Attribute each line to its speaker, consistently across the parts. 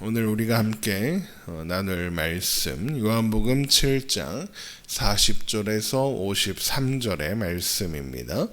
Speaker 1: 오늘 우리가 함께 나눌 말씀 요한복음 7장 40절에서 53절의 말씀입니다.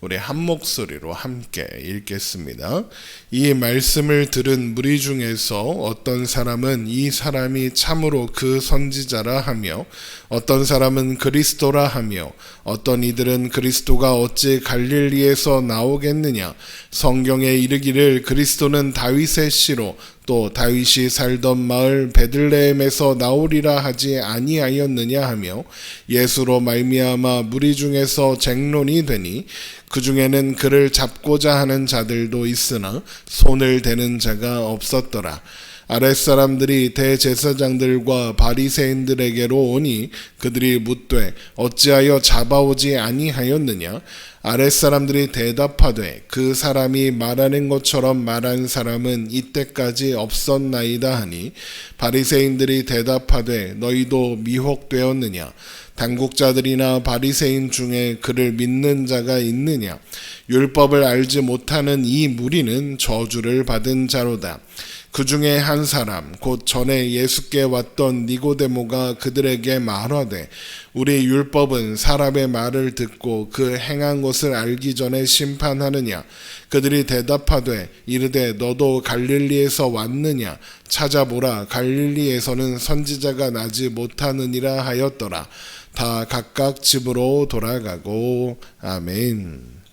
Speaker 1: 우리 한 목소리로 함께 읽겠습니다. 이 말씀을 들은 무리 중에서 어떤 사람은 이 사람이 참으로 그 선지자라 하며 어떤 사람은 그리스도라 하며 어떤 이들은 그리스도가 어찌 갈릴리에서 나오겠느냐 성경에 이르기를 그리스도는 다윗의 씨로 또 다윗이 살던 마을 베들레헴에서 나오리라 하지 아니하였느냐 하며 예수로 말미암아 무리 중에서 쟁론이 되니 그 중에는 그를 잡고자 하는 자들도 있으나 손을 대는 자가 없었더라. 아랫사람들이 대제사장들과 바리새인들에게로 오니 그들이 묻되 어찌하여 잡아오지 아니하였느냐? 아랫사람들이 대답하되 그 사람이 말하는 것처럼 말한 사람은 이때까지 없었나이다 하니 바리새인들이 대답하되 너희도 미혹되었느냐? 당국자들이나 바리새인 중에 그를 믿는 자가 있느냐? 율법을 알지 못하는 이 무리는 저주를 받은 자로다. 그 중에 한 사람 곧 전에 예수께 왔던 니고데모가 그들에게 말하되 우리 율법은 사람의 말을 듣고 그 행한 것을 알기 전에 심판하느냐? 그들이 대답하되 이르되 너도 갈릴리에서 왔느냐? 찾아보라 갈릴리에서는 선지자가 나지 못하느니라 하였더라. 다 각각 집으로 돌아가고 아멘.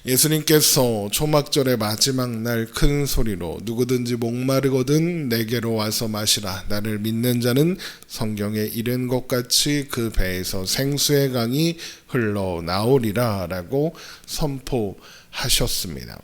Speaker 1: 예수님께서 초막절의 마지막 날 큰 소리로 누구든지 목마르거든 내게로 와서 마시라. 나를 믿는 자는 성경에 이른 것 같이 그 배에서 생수의 강이 흘러나오리라 라고 선포하셨습니다.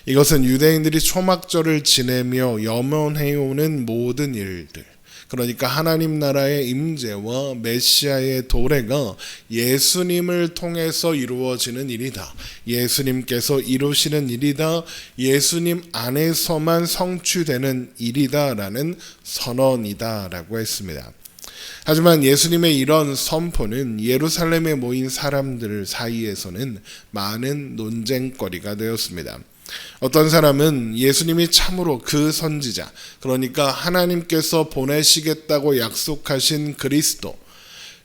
Speaker 1: 이것은 유대인들이 초막절을 지내며 염원해오는 모든 일들, 그러니까 하나님 나라의 임재와 메시아의 도래가 예수님을 통해서 이루어지는 일이다. 예수님께서 이루시는 일이다. 예수님 안에서만 성취되는 일이다라는 선언이다라고 했습니다. 하지만 예수님의 이런 선포는 예루살렘에 모인 사람들 사이에서는 많은 논쟁거리가 되었습니다. 어떤 사람은 예수님이 참으로 그 선지자, 그러니까 하나님께서 보내시겠다고 약속하신 그리스도,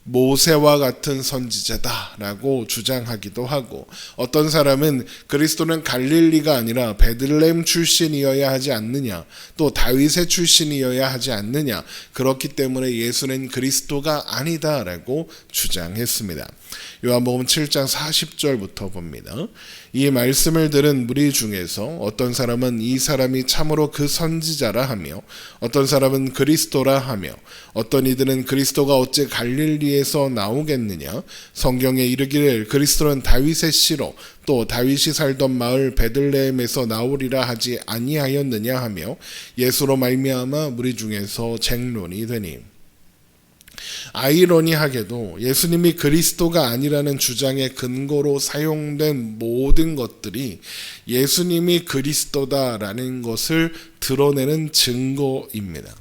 Speaker 1: 모세와 같은 선지자다라고 주장하기도 하고, 어떤 사람은 그리스도는 갈릴리가 아니라 베들레헴 출신이어야 하지 않느냐, 또 다윗의 출신이어야 하지 않느냐, 그렇기 때문에 예수는 그리스도가 아니다라고 주장했습니다. 요한복음 7장 40절부터 봅니다. 이 말씀을 들은 무리 중에서 어떤 사람은 이 사람이 참으로 그 선지자라 하며 어떤 사람은 그리스도라 하며 어떤 이들은 그리스도가 어찌 갈릴리에서 나오겠느냐? 성경에 이르기를 그리스도는 다윗의 씨로 또 다윗이 살던 마을 베들레헴에서 나오리라 하지 아니하였느냐 하며 예수로 말미암아 무리 중에서 쟁론이 되니, 아이러니하게도 예수님이 그리스도가 아니라는 주장의 근거로 사용된 모든 것들이 예수님이 그리스도다라는 것을 드러내는 증거입니다.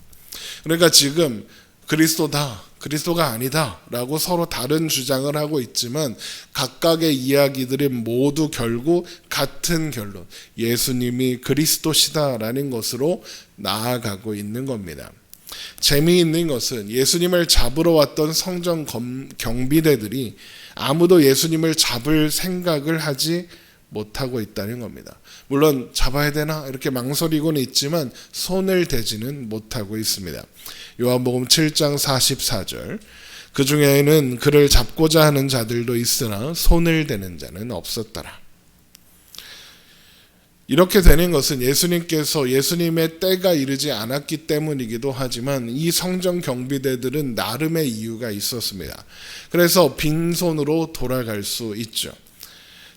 Speaker 1: 그러니까 지금 그리스도다, 그리스도가 아니다 라고 서로 다른 주장을 하고 있지만 각각의 이야기들이 모두 결국 같은 결론, 예수님이 그리스도시다라는 것으로 나아가고 있는 겁니다. 재미있는 것은 예수님을 잡으러 왔던 성전 경비대들이 아무도 예수님을 잡을 생각을 하지 못하고 있다는 겁니다. 물론 잡아야 되나 이렇게 망설이고는 있지만 손을 대지는 못하고 있습니다. 요한복음 7장 44절, 그 중에는 그를 잡고자 하는 자들도 있으나 손을 대는 자는 없었더라. 이렇게 되는 것은 예수님의 때가 이르지 않았기 때문이기도 하지만 이 성전 경비대들은 나름의 이유가 있었습니다. 그래서 빈손으로 돌아갈 수 있죠.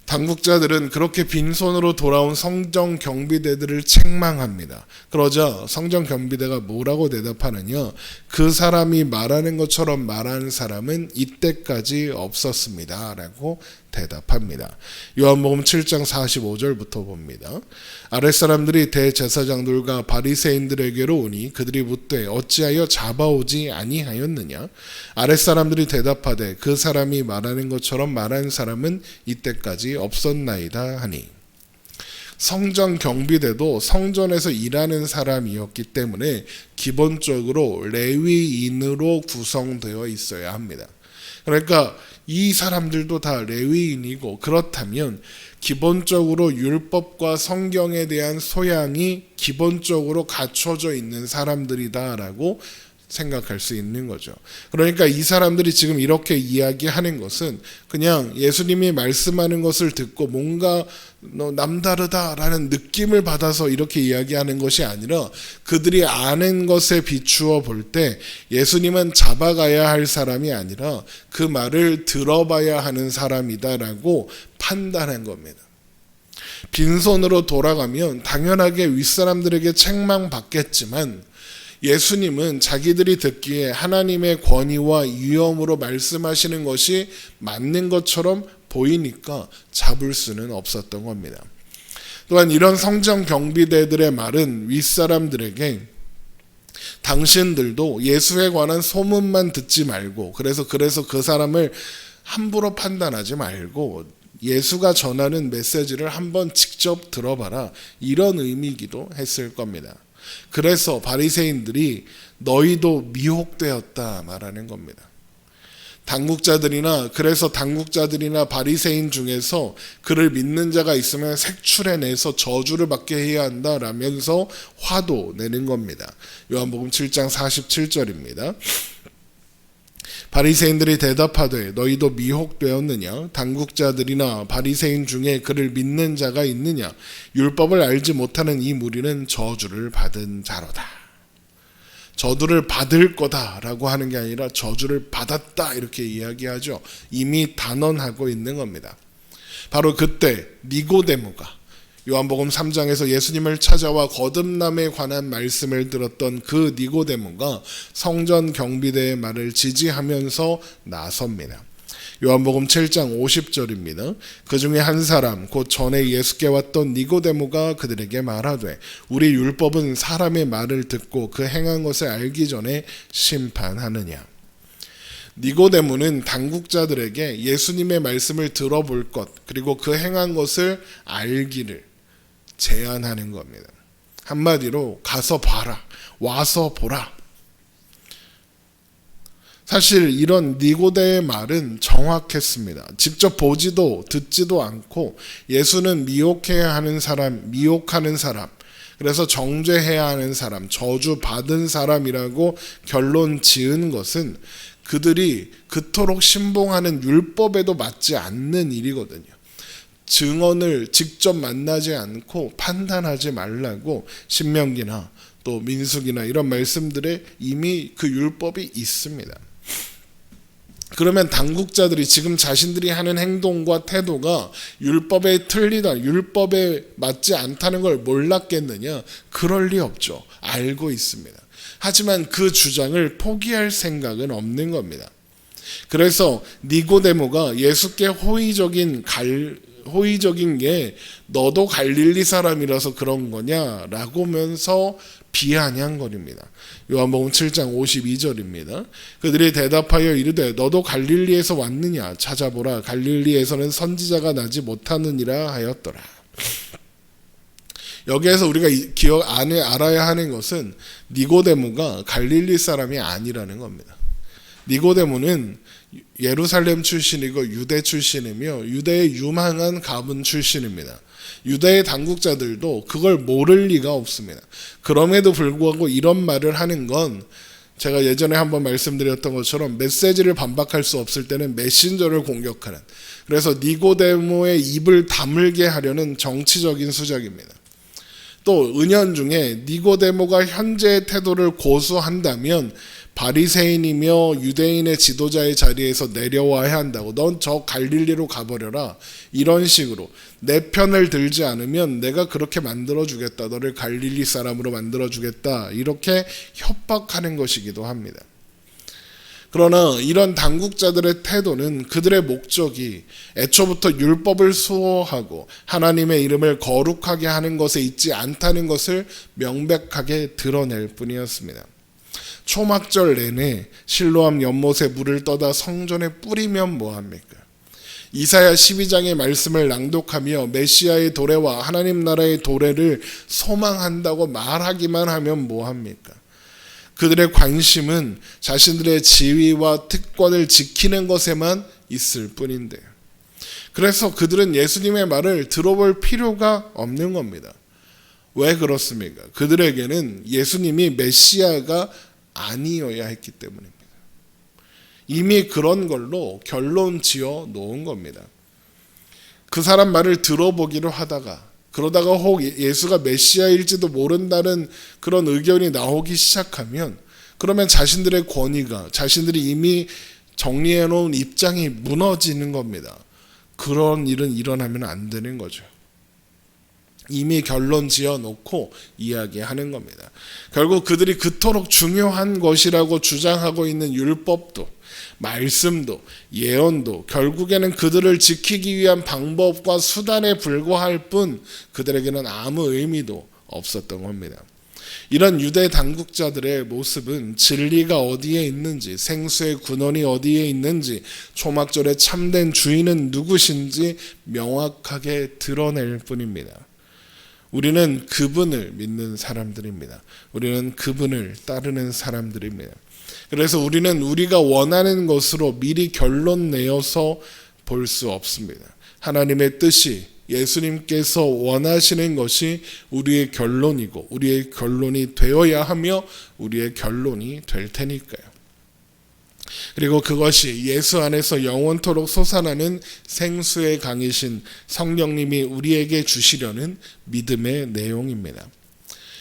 Speaker 1: 당국자들은 그렇게 빈손으로 돌아온 성전 경비대들을 책망합니다. 그러자 성전 경비대가 뭐라고 대답하느냐? 그 사람이 말하는 것처럼 말하는 사람은 이때까지 없었습니다 라고 대답합니다. 요한복음 7장 45절부터 봅니다. 아랫사람들이 대제사장들과 바리새인들에게로 오니 그들이 묻되 어찌하여 잡아오지 아니하였느냐? 아랫사람들이 대답하되 그 사람이 말하는 것처럼 말하는 사람은 이때까지 없었나이다 하니, 성전 경비대도 성전에서 일하는 사람이었기 때문에 기본적으로 레위인으로 구성되어 있어야 합니다. 그러니까 이 사람들도 다 레위인이고, 그렇다면 기본적으로 율법과 성경에 대한 소양이 기본적으로 갖춰져 있는 사람들이다라고 생각할 수 있는 거죠. 그러니까 이 사람들이 지금 이렇게 이야기하는 것은 그냥 예수님이 말씀하는 것을 듣고 뭔가 남다르다라는 느낌을 받아서 이렇게 이야기하는 것이 아니라, 그들이 아는 것에 비추어 볼 때 예수님은 잡아가야 할 사람이 아니라 그 말을 들어봐야 하는 사람이다라고 판단한 겁니다. 빈손으로 돌아가면 당연하게 윗사람들에게 책망받겠지만, 예수님은 자기들이 듣기에 하나님의 권위와 위엄으로 말씀하시는 것이 맞는 것처럼 보이니까 잡을 수는 없었던 겁니다. 또한 이런 성전 경비대들의 말은 윗사람들에게 당신들도 예수에 관한 소문만 듣지 말고, 그래서 그 사람을 함부로 판단하지 말고 예수가 전하는 메시지를 한번 직접 들어봐라, 이런 의미이기도 했을 겁니다. 그래서 바리새인들이 너희도 미혹되었다 말하는 겁니다. 당국자들이나 바리새인 중에서 그를 믿는 자가 있으면 색출해내서 저주를 받게 해야 한다라면서 화도 내는 겁니다. 요한복음 7장 47절입니다. 바리새인들이 대답하되 너희도 미혹되었느냐? 당국자들이나 바리새인 중에 그를 믿는 자가 있느냐? 율법을 알지 못하는 이 무리는 저주를 받은 자로다. 저주를 받을 거다라고 하는 게 아니라 저주를 받았다 이렇게 이야기하죠. 이미 단언하고 있는 겁니다. 바로 그때 니고데모가 요한복음 3장에서 예수님을 찾아와 거듭남에 관한 말씀을 들었던 그 니고데모가 성전 경비대의 말을 지지하면서 나섭니다. 요한복음 7장 50절입니다. 그 중에 한 사람 곧 전에 예수께 왔던 니고데모가 그들에게 말하되 우리 율법은 사람의 말을 듣고 그 행한 것을 알기 전에 심판하느냐. 니고데모는 당국자들에게 예수님의 말씀을 들어볼 것, 그리고 그 행한 것을 알기를 제안하는 겁니다. 한마디로 가서 봐라, 와서 보라. 사실 이런 니고데의 말은 정확했습니다. 직접 보지도 듣지도 않고 예수는 미혹하는 사람, 그래서 정죄해야 하는 사람, 저주 받은 사람이라고 결론 지은 것은 그들이 그토록 신봉하는 율법에도 맞지 않는 일이거든요. 증언을 직접 만나지 않고 판단하지 말라고 신명기나 또 민수기나 이런 말씀들에 이미 그 율법이 있습니다. 그러면 당국자들이 지금 자신들이 하는 행동과 태도가 율법에 틀리다, 율법에 맞지 않다는 걸 몰랐겠느냐? 그럴 리 없죠. 알고 있습니다. 하지만 그 주장을 포기할 생각은 없는 겁니다. 그래서 니고데모가 예수께 호의적인 게 너도 갈릴리 사람이라서 그런 거냐라고 하면서 비아냥거립니다. 요한복음 7장 52절입니다. 그들이 대답하여 이르되 너도 갈릴리에서 왔느냐? 찾아보라. 갈릴리에서는 선지자가 나지 못하느니라 하였더라. 여기에서 우리가 알아야 하는 것은 니고데모가 갈릴리 사람이 아니라는 겁니다. 니고데모는 예루살렘 출신이고 유대 출신이며 유대의 유망한 가문 출신입니다. 유대의 당국자들도 그걸 모를 리가 없습니다. 그럼에도 불구하고 이런 말을 하는 건 제가 예전에 한번 말씀드렸던 것처럼 메시지를 반박할 수 없을 때는 메신저를 공격하는, 그래서 니고데모의 입을 다물게 하려는 정치적인 수작입니다. 또 은연중에 니고데모가 현재의 태도를 고수한다면 바리새인이며 유대인의 지도자의 자리에서 내려와야 한다고, 넌 저 갈릴리로 가버려라, 이런 식으로 내 편을 들지 않으면 내가 그렇게 만들어주겠다, 너를 갈릴리 사람으로 만들어주겠다, 이렇게 협박하는 것이기도 합니다. 그러나 이런 당국자들의 태도는 그들의 목적이 애초부터 율법을 수호하고 하나님의 이름을 거룩하게 하는 것에 있지 않다는 것을 명백하게 드러낼 뿐이었습니다. 초막절 내내 실로암 연못에 물을 떠다 성전에 뿌리면 뭐합니까? 이사야 12장의 말씀을 낭독하며 메시아의 도래와 하나님 나라의 도래를 소망한다고 말하기만 하면 뭐합니까? 그들의 관심은 자신들의 지위와 특권을 지키는 것에만 있을 뿐인데요. 그래서 그들은 예수님의 말을 들어볼 필요가 없는 겁니다. 왜 그렇습니까? 그들에게는 예수님이 메시아가 아니어야 했기 때문입니다. 이미 그런 걸로 결론 지어 놓은 겁니다. 그 사람 말을 들어보기로 하다가 그러다가 혹 예수가 메시아일지도 모른다는 그런 의견이 나오기 시작하면 그러면 자신들의 권위가 자신들이 이미 정리해 놓은 입장이 무너지는 겁니다. 그런 일은 일어나면 안 되는 거죠. 이미 결론 지어 놓고 이야기하는 겁니다. 결국 그들이 그토록 중요한 것이라고 주장하고 있는 율법도 말씀도 예언도 결국에는 그들을 지키기 위한 방법과 수단에 불과할 뿐 그들에게는 아무 의미도 없었던 겁니다. 이런 유대 당국자들의 모습은 진리가 어디에 있는지, 생수의 근원이 어디에 있는지, 초막절의 참된 주인은 누구신지 명확하게 드러낼 뿐입니다. 우리는 그분을 믿는 사람들입니다. 우리는 그분을 따르는 사람들입니다. 그래서 우리는 우리가 원하는 것으로 미리 결론 내어서 볼 수 없습니다. 하나님의 뜻이 예수님께서 원하시는 것이 우리의 결론이고 우리의 결론이 되어야 하며 우리의 결론이 될 테니까요. 그리고 그것이 예수 안에서 영원토록 솟아나는 생수의 강이신 성령님이 우리에게 주시려는 믿음의 내용입니다.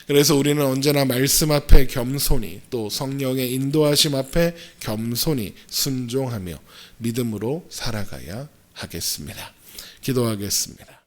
Speaker 1: 그래서 우리는 언제나 말씀 앞에 겸손히 또 성령의 인도하심 앞에 겸손히 순종하며 믿음으로 살아가야 하겠습니다. 기도하겠습니다.